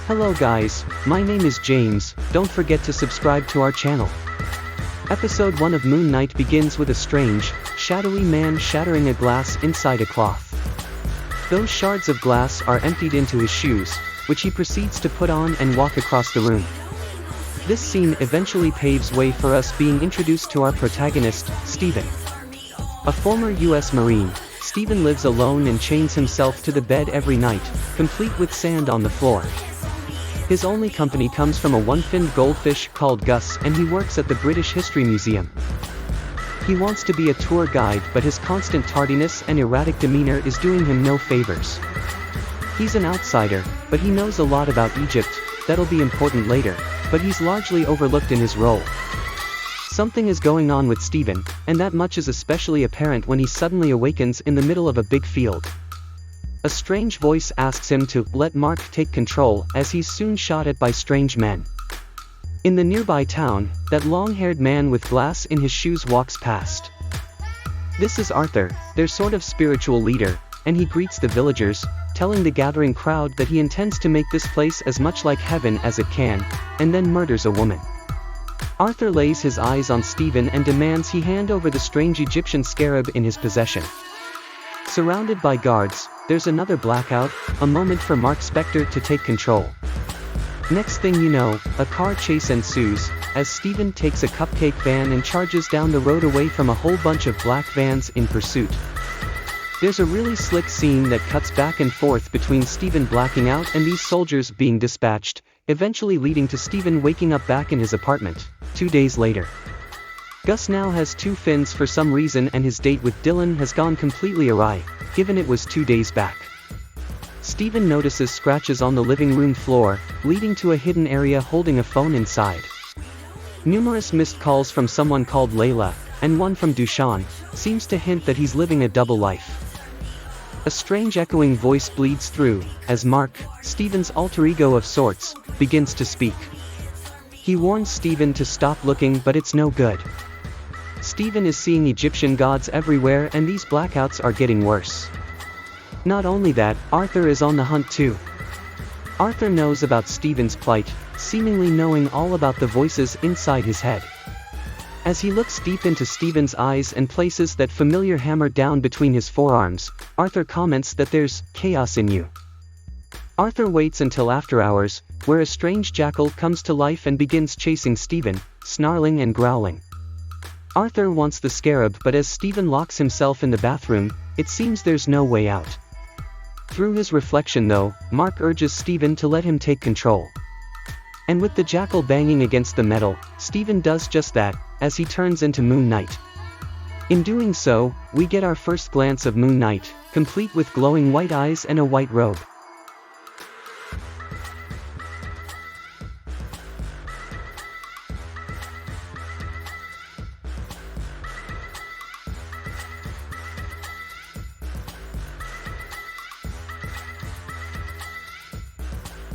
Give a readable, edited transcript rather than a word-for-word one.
Hello guys, my name is James. Don't forget to subscribe to our channel. Episode 1 of Moon Knight begins with a strange, shadowy man shattering a glass inside a cloth. Those shards of glass are emptied into his shoes, which he proceeds to put on and walk across the room. This scene eventually paves way for us being introduced to our protagonist, Steven. A former US Marine, Steven lives alone and chains himself to the bed every night, complete with sand on the floor. His only company comes from a one-finned goldfish called Gus, and he works at the British History Museum. He wants to be a tour guide, but his constant tardiness and erratic demeanour is doing him no favours. He's an outsider, but he knows a lot about Egypt. That'll be important later, but he's largely overlooked in his role. Something is going on with Steven, and that much is especially apparent when he suddenly awakens in the middle of a big field. A strange voice asks him to let Mark take control, as he's soon shot at by strange men. In the nearby town, that long-haired man with glass in his shoes walks past. This is Arthur, their sort of spiritual leader, and he greets the villagers, telling the gathering crowd that he intends to make this place as much like heaven as it can, and then murders a woman. Arthur lays his eyes on Steven and demands he hand over the strange Egyptian scarab in his possession. Surrounded by guards, there's another blackout, a moment for Mark Spector to take control. Next thing you know, a car chase ensues, as Steven takes a cupcake van and charges down the road away from a whole bunch of black vans in pursuit. There's a really slick scene that cuts back and forth between Steven blacking out and these soldiers being dispatched, eventually leading to Steven waking up back in his apartment, 2 days later. Gus now has 2 fins for some reason, and his date with Dylan has gone completely awry, given it was 2 days back. Steven notices scratches on the living room floor, leading to a hidden area holding a phone inside. Numerous missed calls from someone called Layla, and one from Dushan, seems to hint that he's living a double life. A strange echoing voice bleeds through, as Mark, Steven's alter ego of sorts, begins to speak. He warns Steven to stop looking, but it's no good. Steven is seeing Egyptian gods everywhere, and these blackouts are getting worse. Not only that, Arthur is on the hunt too. Arthur knows about Steven's plight, seemingly knowing all about the voices inside his head. As he looks deep into Steven's eyes and places that familiar hammer down between his forearms, Arthur comments that there's chaos in you. Arthur waits until after hours, where a strange jackal comes to life and begins chasing Steven, snarling and growling. Arthur wants the scarab, but as Steven locks himself in the bathroom, it seems there's no way out. Through his reflection though, Mark urges Steven to let him take control. And with the jackal banging against the metal, Steven does just that, as he turns into Moon Knight. In doing so, we get our first glance of Moon Knight, complete with glowing white eyes and a white robe.